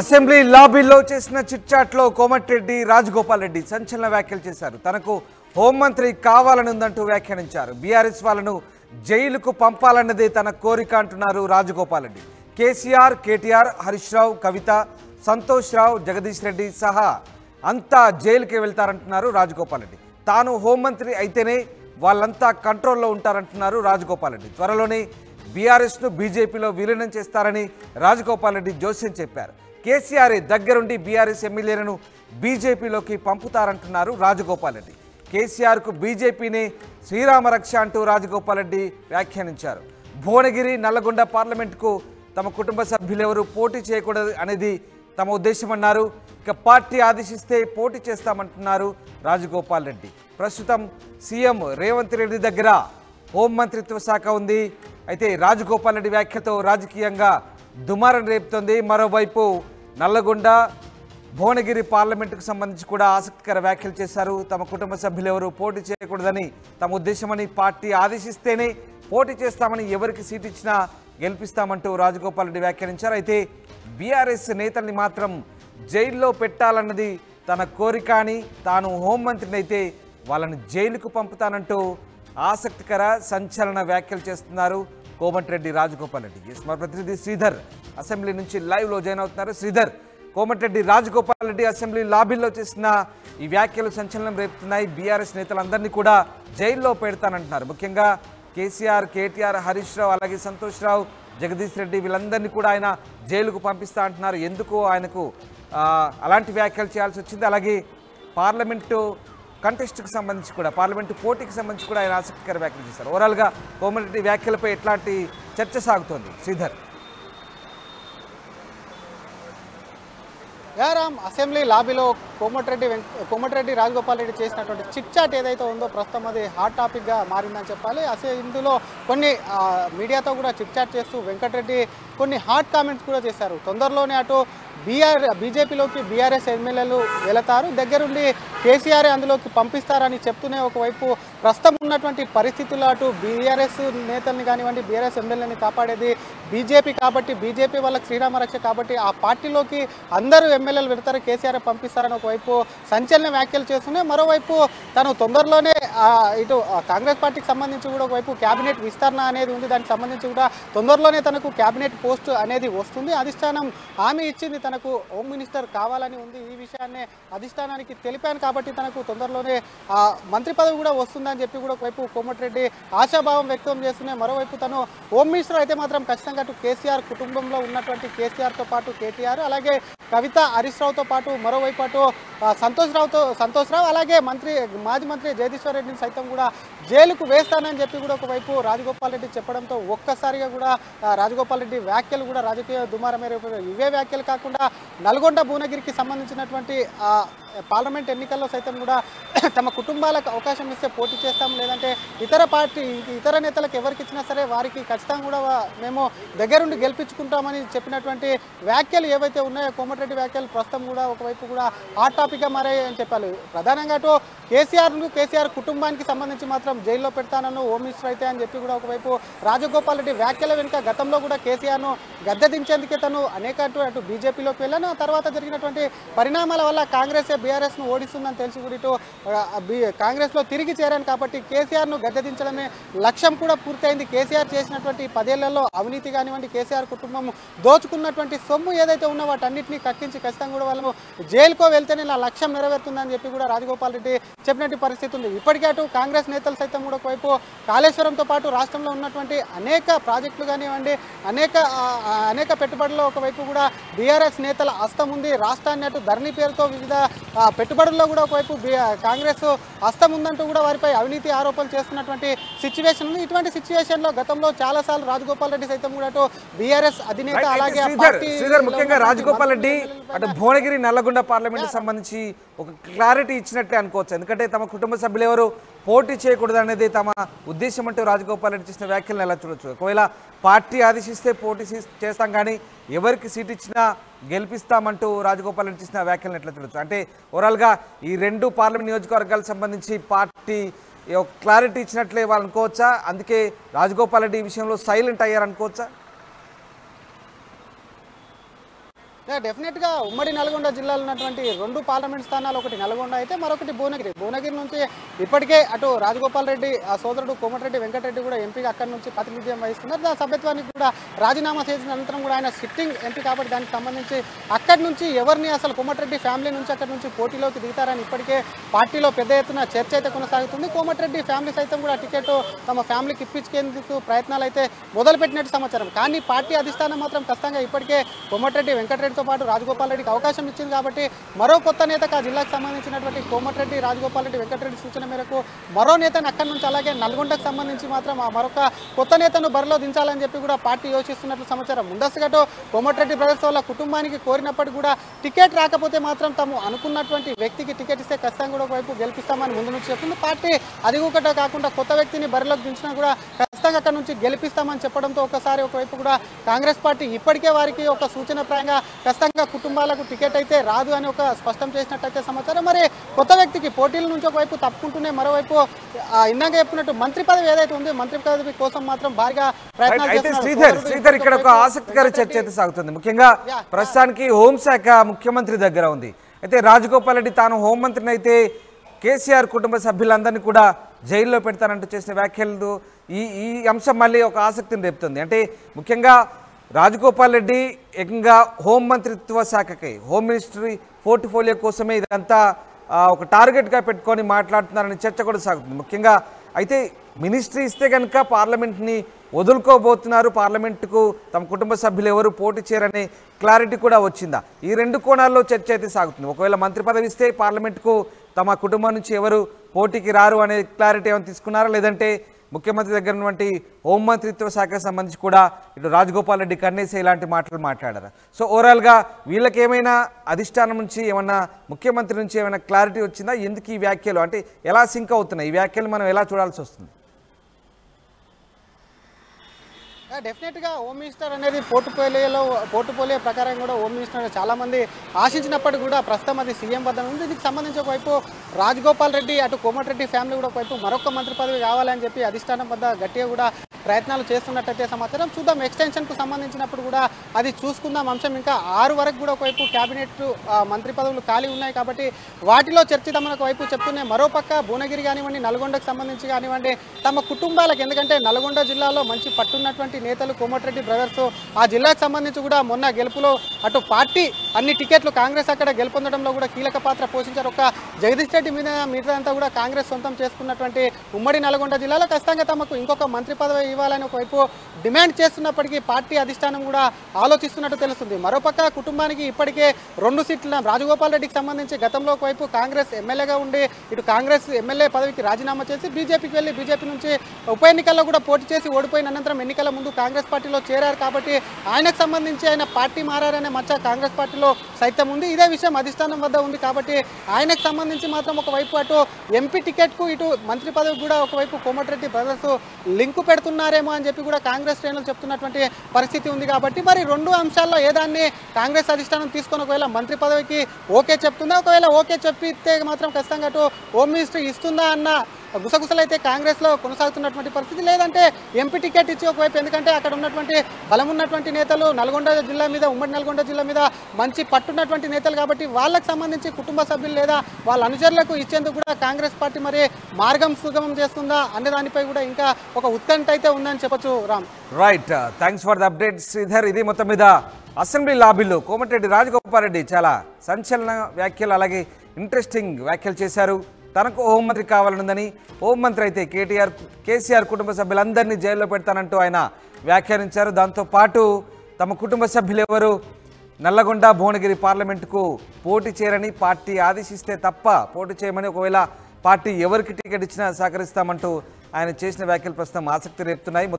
Assembly లాబీలో చేసిన చిట్చాట్లో కోమటిరెడ్డి రాజగోపాల్ రెడ్డి సంచలన వ్యాఖ్యలు చేశారు. తనకు హోంమంత్రి కావాలని ఉందంటూ వ్యాఖ్యానించారు. బీఆర్ఎస్ వాళ్ళను జైలుకు పంపాలన్నదే తన కోరిక అంటున్నారు రాజగోపాల్ రెడ్డి. కేసీఆర్, కేటీఆర్, హరీష్ రావు, కవిత, సంతోష్ రావు, జగదీష్ రెడ్డి సహా అంతా జైలుకే వెళ్తారంటున్నారు రాజగోపాల్ రెడ్డి. తాను హోంమంత్రి అయితేనే వాళ్ళంతా కంట్రోల్లో ఉంటారంటున్నారు రాజగోపాల్ రెడ్డి. త్వరలోనే బీఆర్ఎస్ను బీజేపీలో విలీనం చేస్తారని రాజగోపాల్ రెడ్డి జోస్యం చెప్పారు. కేసీఆర్ దగ్గరుండి బీఆర్ఎస్ ఎమ్మెల్యేలను బీజేపీలోకి పంపుతారంటున్నారు రాజగోపాల్ రెడ్డి. కేసీఆర్కు బీజేపీనే శ్రీరామరక్ష అంటూ రాజగోపాల్ రెడ్డి వ్యాఖ్యానించారు. భువనగిరి, నల్లగొండ పార్లమెంటుకు తమ కుటుంబ సభ్యులెవరూ పోటీ చేయకూడదు అనేది తమ ఉద్దేశమన్నారు. ఇక పార్టీ ఆదేశిస్తే పోటీ చేస్తామంటున్నారు రాజగోపాల్ రెడ్డి. ప్రస్తుతం సీఎం రేవంత్ రెడ్డి దగ్గర హోంమంత్రిత్వ శాఖ ఉంది. అయితే రాజగోపాల్ రెడ్డి వ్యాఖ్యతో రాజకీయంగా దుమారం రేపుతోంది. మరోవైపు నల్లగొండ, భువనగిరి పార్లమెంటుకు సంబంధించి కూడా ఆసక్తికర వ్యాఖ్యలు చేశారు. తమ కుటుంబ సభ్యులెవరూ పోటీ చేయకూడదని తమ ఉద్దేశమని, పార్టీ ఆదేశిస్తేనే పోటీ చేస్తామని, ఎవరికి సీట్ ఇచ్చినా గెలిపిస్తామంటూ రాజగోపాల్ రెడ్డి వ్యాఖ్యానించారు. అయితే బీఆర్ఎస్ నేతల్ని మాత్రం జైల్లో పెట్టాలన్నది తన కోరిక అని, తాను హోంమంత్రిని అయితే వాళ్ళని జైలుకు పంపుతానంటూ ఆసక్తికర సంచలన వ్యాఖ్యలు చేస్తున్నారు కోమటిరెడ్డి రాజగోపాల్ రెడ్డి. మా ప్రతినిధి శ్రీధర్ అసెంబ్లీ నుంచి లైవ్లో జాయిన్ అవుతున్నారు. శ్రీధర్, కోమటిరెడ్డి రాజగోపాల్ రెడ్డి అసెంబ్లీ లాబీలో చేసిన ఈ వ్యాఖ్యలు సంచలనం రేపుతున్నాయి. బీఆర్ఎస్ నేతలందరినీ కూడా జైల్లో పెడతానంటున్నారు. ముఖ్యంగా కేసీఆర్, కేటీఆర్, హరీష్ రావు, అలాగే సంతోష్ రావు, జగదీష్ రెడ్డి వీళ్ళందరినీ కూడా ఆయన జైలుకు పంపిస్తా అంటున్నారు. ఎందుకు ఆయనకు అలాంటి వ్యాఖ్యలు చేయాల్సి వచ్చింది? అలాగే పార్లమెంటు కంటెస్ట్కి సంబంధించి కూడా, పార్లమెంటు పోటీకి సంబంధించి కూడా ఆయన ఆసక్తికర వ్యాఖ్యలు చేశారు. ఓవరాల్గా కోమటిరెడ్డి వ్యాఖ్యలపై ఎట్లాంటి చర్చ సాగుతోంది శ్రీధర్? యారామ్, అసెంబ్లీ లాబీలో కోమటిరెడ్డి రాజగోపాల్ రెడ్డి చేసినటువంటి చిట్ చాట్ ఏదైతే ఉందో ప్రస్తుతం అది హాట్ టాపిక్గా మారిందని చెప్పాలి. అసలు ఇందులో కొన్ని మీడియాతో కూడా చిట్ చాట్ చేస్తూ వెంకటరెడ్డి కొన్ని హాట్ కామెంట్స్ కూడా చేశారు. తొందరలోనే అటు బీజేపీలోకి బీఆర్ఎస్ ఎమ్మెల్యేలు వెళతారు, దగ్గరుండి కేసీఆర్ అందులోకి పంపిస్తారని చెప్తూనే ఒకవైపు ప్రస్తుతం ఉన్నటువంటి పరిస్థితుల్లో అటు బీఆర్ఎస్ నేతల్ని కానివ్వండి, బీఆర్ఎస్ ఎమ్మెల్యేని కాపాడేది బీజేపీ కాబట్టి, బీజేపీ వాళ్ళకి శ్రీరామరక్ష కాబట్టి ఆ పార్టీలోకి అందరూ ఎమ్మెల్యేలు వెళతారు, కేసీఆర్ పంపిస్తారని ఒకవైపు సంచలన వ్యాఖ్యలు చేస్తూనే, మరోవైపు తను తొందరలోనే ఇటు కాంగ్రెస్ పార్టీకి సంబంధించి కూడా ఒకవైపు క్యాబినెట్ విస్తరణ అనేది ఉంది. దానికి సంబంధించి కూడా తొందరలోనే తనకు క్యాబినెట్ పోస్ట్ అనేది వస్తుంది. అధిష్టానం హామీ ఇచ్చింది, తనకు హోమ్ మినిస్టర్ కావాలని ఉంది. ఈ విషయాన్ని అధిష్టానానికి తెలిపాను కాబట్టి తనకు తొందరలోనే మంత్రి పదవి కూడా వస్తుందని చెప్పి కూడా ఒకవైపు కోమటిరెడ్డి ఆశాభావం వ్యక్తం చేస్తున్నాయి. మరోవైపు తను హోమ్ మినిస్టర్ అయితే మాత్రం ఖచ్చితంగా అటు కేసీఆర్ కుటుంబంలో ఉన్నటువంటి కేసీఆర్తో పాటు కేటీఆర్, అలాగే కవిత, హరీష్ రావుతో పాటు మరోవైపు అటు సంతోష్ రావు, అలాగే మాజీ మంత్రి జగదీశ్వర్ రెడ్డిని సైతం కూడా జైలుకు వేస్తానని చెప్పి కూడా ఒకవైపు రాజగోపాల్ రెడ్డి చెప్పడంతో ఒక్కసారిగా కూడా రాజగోపాల్ రెడ్డి వ్యాఖ్యలు కూడా రాజకీయ దుమారమే రేపాయి. ఇవే వ్యాఖ్యలు కాకుండా నల్గొండ, భువనగిరికి సంబంధించినటువంటి పార్లమెంట్ ఎన్నికల్లో సైతం కూడా తమ కుటుంబాలకు అవకాశం ఇస్తే పోటీ చేస్తాం, లేదంటే ఇతర నేతలకు ఎవరికి ఇచ్చినా సరే వారికి ఖచ్చితంగా కూడా మేము దగ్గరుండి గెలిపించుకుంటామని చెప్పినటువంటి వ్యాఖ్యలు ఏవైతే ఉన్నాయో కోమటిరెడ్డి వ్యాఖ్యలు ప్రస్తుతం కూడా ఒకవైపు కూడా హాట్ టాపిక్గా మారాయని చెప్పాలి. ప్రధానంగా అటు కేసీఆర్ కుటుంబానికి సంబంధించి మాత్రం జైల్లో పెడతానను హోమ్ మినిస్టర్ అయితే అని చెప్పి కూడా ఒకవైపు రాజగోపాల్ రెడ్డి వ్యాఖ్యల వెనుక గతంలో కూడా కేసీఆర్ను గద్దె దించేందుకే తను అటు బీజేపీలోకి వెళ్ళాను. తర్వాత జరిగినటువంటి పరిణామాల వల్ల కాంగ్రెస్ బీఆర్ఎస్ను ఓడిస్తుందని తెలిసి కూడా ఇటు కాంగ్రెస్లో తిరిగి చేరాను కాబట్టి కేసీఆర్ను గద్దె దించడమే లక్ష్యం కూడా పూర్తయింది. కేసీఆర్ చేసినటువంటి 10 ఏళ్లలో అవినీతి కానివ్వండి, కేసీఆర్ కుటుంబం దోచుకున్నటువంటి సొమ్ము ఏదైతే ఉన్నో వాటన్నింటినీ కక్కించి ఖచ్చితంగా కూడా వాళ్ళు జైలుకో వెళ్తేనే నా లక్ష్యం నెరవేరుతుందని చెప్పి కూడా రాజగోపాల్ రెడ్డి చెప్పినట్టు పరిస్థితి ఉంది. ఇప్పటికే అటు కాంగ్రెస్ నేతలు సైతం కూడా ఒకవైపు కాళేశ్వరంతో పాటు రాష్ట్రంలో ఉన్నటువంటి అనేక ప్రాజెక్టులు కానివ్వండి, అనేక పెట్టుబడుల్లో ఒకవైపు కూడా బీఆర్ఎస్ నేతల హస్తం ఉంది. రాష్ట్రాన్ని అటు ధరణి పేరుతో వివిధ పెట్టుబడుల్లో కూడా ఒకవైపు కాంగ్రెస్ హస్తం ఉందంటూ కూడా వారిపై అవినీతి ఆరోపణలు చేస్తున్నటువంటి సిచ్యువేషన్ ఉంది. ఇటువంటి సిచ్యువేషన్ లో గతంలో చాలాసార్లు రాజగోపాల్ రెడ్డి సైతం కూడా అటు బీఆర్ఎస్ అధినేత అలాగే ముఖ్యంగా రాజగోపాల్ రెడ్డి అటు భువనగిరి, నల్లగొండ పార్లమెంట్ సంబంధించి ఒక క్లారిటీ ఇచ్చినట్లే అనుకోవచ్చు. ఎందుకంటే తమ కుటుంబ సభ్యులు ఎవరు పోటీ చేయకూడదు అనేది తమ ఉద్దేశం అంటూ రాజగోపాల్ రెడ్డి చేసిన వ్యాఖ్యలను ఎలా చూడొచ్చు? ఒకవేళ పార్టీ ఆదేశిస్తే పోటీ చేస్తాం, కానీ ఎవరికి సీట్ ఇచ్చినా గెలిపిస్తామంటూ రాజగోపాల్ రెడ్డి చేసిన వ్యాఖ్యలను ఎట్లా చూడొచ్చు? అంటే ఓవరాల్గా ఈ 2 పార్లమెంట్ నియోజకవర్గాలకు సంబంధించి పార్టీ క్లారిటీ ఇచ్చినట్లే వాళ్ళు అనుకోవచ్చా? అందుకే రాజగోపాల్ రెడ్డి ఈ విషయంలో సైలెంట్ అయ్యారనుకోవచ్చా? డెఫినెట్గా ఉమ్మడి నల్గొండ జిల్లాలో ఉన్నటువంటి 2 పార్లమెంట్ స్థానాలు, ఒకటి నల్గొండ అయితే మరొకటి భువనగిరి నుంచి ఇప్పటికే అటు రాజగోపాల్ రెడ్డి ఆ సోదరుడు కోమటిరెడ్డి వెంకటరెడ్డి కూడా ఎంపీగా అక్కడి నుంచి ప్రాతినిధ్యం వహిస్తున్నారు. ఆ సభ్యత్వానికి కూడా రాజీనామా చేసిన అనంతరం కూడా ఆయన సిట్టింగ్ ఎంపీ కాబట్టి దానికి సంబంధించి అక్కడి నుంచి ఎవరిని అసలు కోమటిరెడ్డి ఫ్యామిలీ నుంచి అక్కడి నుంచి పోటీలోకి దిగుతారని ఇప్పటికే పార్టీలో పెద్ద ఎత్తున చర్చ అయితే కొనసాగుతుంది. కోమటిరెడ్డి ఫ్యామిలీ సైతం కూడా టికెట్ తమ ఫ్యామిలీకి ఇప్పించేందుకు ప్రయత్నాలు అయితే మొదలుపెట్టినట్టు సమాచారం. కానీ పార్టీ అధిష్టానం మాత్రం ఖచ్చితంగా ఇప్పటికే కోమటిరెడ్డి వెంకటరెడ్డితో పాటు రాజగోపాల్ రెడ్డికి అవకాశం ఇచ్చింది కాబట్టి మరో కొత్త నేతకు ఆ జిల్లాకు సంబంధించినటువంటి కోమటిరెడ్డి రాజగోపాల్ రెడ్డి వెంకటరెడ్డి సూచన మేరకు మరో నేతను అక్కడి నుంచి, అలాగే నల్గొండకు సంబంధించి మాత్రం మరొక కొత్త నేతను బరిలో దించాలని చెప్పి కూడా పార్టీ యోచిస్తున్నట్లు సమాచారం. ముందస్తుగా కోమటిరెడ్డి బ్రదర్స్ వాళ్ళ కుటుంబానికి కోరినప్పటికీ కూడా టికెట్ రాకపోతే మాత్రం తాము అనుకున్నటువంటి వ్యక్తికి టికెట్ ఇస్తే ఖచ్చితంగా కూడా ఒకవైపు గెలిపిస్తామని ముందు నుంచి చెప్తుంది పార్టీ. అది ఒకటే కాకుండా కొత్త వ్యక్తిని బరిలోకి దించినా కూడా ఖచ్చితంగా అక్కడ నుంచి గెలిపిస్తామని చెప్పడంతో ఒకవైపు కూడా కాంగ్రెస్ పార్టీ ఇప్పటికే వారికి ఒక సూచనప్రాయంగా ఖచ్చితంగా కుటుంబాలకు టికెట్ అయితే రాదు అని ఒక స్పష్టం చేసినట్టయితే సమాచారం. మరి కొత్త వ్యక్తికి పోటీల నుంచి ఒకవైపు తప్పుకుంటూనే మరోవైపు ఇందాక చెప్పినట్టు మంత్రి పదవి ఏదైతే ఉందో మంత్రి పదవి కోసం మాత్రం భారీగా ప్రయత్నాలు చేస్తున్నారు. శ్రీధర్, ఇక్కడ ఒక ఆసక్తికర చర్చ అయితే సాగుతుంది. ముఖ్యంగా ప్రస్తుతానికి హోంశాఖ ముఖ్యమంత్రి దగ్గర ఉంది. అయితే రాజగోపాల్ రెడ్డి తాను హోంమంత్రిని అయితే కేసీఆర్ కుటుంబ సభ్యులందరినీ కూడా జైల్లో పెడతానంటూ చేసిన వ్యాఖ్యలు ఈ అంశం మళ్ళీ ఒక ఆసక్తిని రేపుతుంది. అంటే ముఖ్యంగా రాజగోపాల్ రెడ్డి ఏకంగా హోంమంత్రిత్వ శాఖకి, హోమ్ మినిస్ట్రీ పోర్ట్ఫోలియో కోసమే ఇదంతా ఒక టార్గెట్గా పెట్టుకొని మాట్లాడుతున్నారని చర్చ కూడా సాగుతుంది. ముఖ్యంగా అయితే మినిస్ట్రీ ఇస్తే కనుక పార్లమెంట్ని వదులుకోబోతున్నారు, పార్లమెంటుకు తమ కుటుంబ సభ్యులు ఎవరు పోటీ చేయరనే క్లారిటీ కూడా వచ్చిందా? ఈ 2 కోణాల్లో చర్చ అయితే సాగుతుంది. ఒకవేళ మంత్రి పదవి ఇస్తే పార్లమెంటుకు తమ కుటుంబం నుంచి ఎవరు పోటీకి రారు అనే క్లారిటీ ఏమైనా తీసుకున్నారా, లేదంటే ముఖ్యమంత్రి దగ్గర ఉన్నటువంటి హోంమంత్రిత్వ శాఖకు సంబంధించి కూడా ఇటు రాజగోపాల్ రెడ్డి కన్నేసే ఇలాంటి మాటలు మాట్లాడారు? సో ఓవరాల్గా వీళ్ళకి ఏమైనా అధిష్టానం నుంచి ఏమన్నా ముఖ్యమంత్రి నుంచి ఏమైనా క్లారిటీ వచ్చిందా? ఎందుకు ఈ వ్యాఖ్యలు, అంటే ఎలా సింక్ అవుతున్నాయి ఈ వ్యాఖ్యలు, మనం ఎలా చూడాల్సి వస్తుంది? డెఫినెట్గా హోమ్ మినిస్టర్ అనేది పోర్ట్ఫోలియో ప్రకారం కూడా హోమ్ మినిస్టర్ చాలామంది ఆశించినప్పటికీ కూడా ప్రస్తుతం అది సీఎం వద్ద ఉంది. దీనికి సంబంధించి ఒకవైపు రాజగోపాల్ రెడ్డి అటు కోమటిరెడ్డి ఫ్యామిలీ కూడా ఒకవైపు మరొక మంత్రి పదవి కావాలని చెప్పి అధిష్టానం వద్ద గట్టిగా కూడా ప్రయత్నాలు చేస్తున్నట్టయితే సమాచారం. చూద్దాం, ఎక్స్టెన్షన్కు సంబంధించినప్పుడు కూడా అది చూసుకుందాం అంశం. ఇంకా 6 వరకు కూడా ఒకవైపు క్యాబినెట్ మంత్రి పదవులు ఖాళీ ఉన్నాయి కాబట్టి వాటిలో చర్చిద్దామని ఒకవైపు చెప్తున్నాయి. మరోపక్క భువనగిరి కానివ్వండి, నల్గొండకు సంబంధించి కానివ్వండి, తమ కుటుంబాలకు, ఎందుకంటే నల్గొండ జిల్లాలో మంచి పట్టున్నటువంటి నేతలు కోమటిరెడ్డి బ్రదర్స్, ఆ జిల్లాకు సంబంధించి కూడా మొన్న గెలుపులో అటు పార్టీ అన్ని టికెట్లు కాంగ్రెస్ అక్కడ గెలుపొందడంలో కూడా కీలక పాత్ర పోషించారు. ఒక జగదీష్ రెడ్డి మిగతాదంతా కూడా కాంగ్రెస్ సొంతం చేసుకున్నటువంటి ఉమ్మడి నల్గొండ జిల్లాలో ఖచ్చితంగా తమకు ఇంకొక మంత్రి పదవి ఇవ్వాలని ఒకవైపు డిమాండ్ చేస్తున్నప్పటికీ పార్టీ అధిష్టానం కూడా ఆలోచిస్తున్నట్టు తెలుస్తుంది. మరోపక్క కుటుంబానికి ఇప్పటికే 2 సీట్ల రాజగోపాల్ రెడ్డికి సంబంధించి గతంలో ఒకవైపు కాంగ్రెస్ ఎమ్మెల్యేగా ఉండి ఇటు కాంగ్రెస్ ఎమ్మెల్యే పదవికి రాజీనామా చేసి బీజేపీకి వెళ్ళి బీజేపీ నుంచి ఉప ఎన్నికల్లో కూడా పోటీ చేసి ఓడిపోయిన అనంతరం ఎన్నికల ముందు కాంగ్రెస్ పార్టీలో చేరారు కాబట్టి ఆయనకు సంబంధించి ఆయన పార్టీ మారారనే మచ్చ కాంగ్రెస్ పార్టీలో సైతం ఉంది. ఇదే విషయం అధిష్టానం వద్ద ఉంది కాబట్టి ఆయనకు సంబంధించి మాత్రం ఒకవైపు అటు ఎంపీ టికెట్కు ఇటు మంత్రి పదవి కూడా ఒకవైపు కోమటిరెడ్డి బ్రదర్స్ లింకు పెడుతున్నారేమో అని చెప్పి కూడా కాంగ్రెస్ శ్రేణులు చెప్తున్నటువంటి పరిస్థితి ఉంది. కాబట్టి మరి 2 అంశాల్లో ఏదాన్ని కాంగ్రెస్ అధిష్టానం తీసుకొని ఒకవేళ మంత్రి పదవికి ఓకే చెప్తుందా, ఒకవేళ ఓకే చెప్పితే మాత్రం ఖచ్చితంగా అటు హోమ్ మినిస్ట్రీ ఇస్తుందా అన్న గుసగుసలు అయితే కాంగ్రెస్లో కొనసాగుతున్నటువంటి పరిస్థితి. లేదంటే ఎంపీ టికెట్ ఇచ్చి ఒకవైపు, ఎందుకంటే అక్కడ ఉన్నటువంటి బలం ఉన్నటువంటి నేతలు నల్గొండ జిల్లా మీద, ఉమ్మడి నల్గొండ జిల్లా మీద మంచి పట్టున్నటువంటి నేతలు కాబట్టి వాళ్ళకి సంబంధించి కుటుంబ సభ్యులు లేదా వాళ్ళ అనుచరులకు ఇచ్చేందుకు కూడా కాంగ్రెస్ పార్టీ మరి మార్గం సుగమం చేస్తుందా అనే దానిపై కూడా ఇంకా ఒక ఉత్కంఠ అయితే ఉందని చెప్పొచ్చు. Ram, right, thanks for the update Sridhar. ఇది మొత్తం మీద అసెంబ్లీ లాబీలో కోమటిరెడ్డి రాజగోపాల్ రెడ్డి చాలా సంచలన వ్యాఖ్యలు, అలాగే ఇంట్రెస్టింగ్ వ్యాఖ్యలు చేశారు. తనకు హోంమంత్రి కావాలనుందని, హోంమంత్రి అయితే కేసీఆర్ కుటుంబ సభ్యులందరినీ జైల్లో పెడతానంటూ ఆయన వ్యాఖ్యానించారు. దాంతోపాటు తమ కుటుంబ సభ్యులు ఎవరు నల్లగొండ భువనగిరి పార్లమెంటుకు పోటీ చేయరని, పార్టీ ఆదేశిస్తే తప్ప పోటీ చేయమని, ఒకవేళ పార్టీ ఎవరికి టికెట్ ఇచ్చినా సహకరిస్తామంటూ ఆయన చేసిన వ్యాఖ్యలు ప్రస్తుతం ఆసక్తి రేపుతున్నాయి.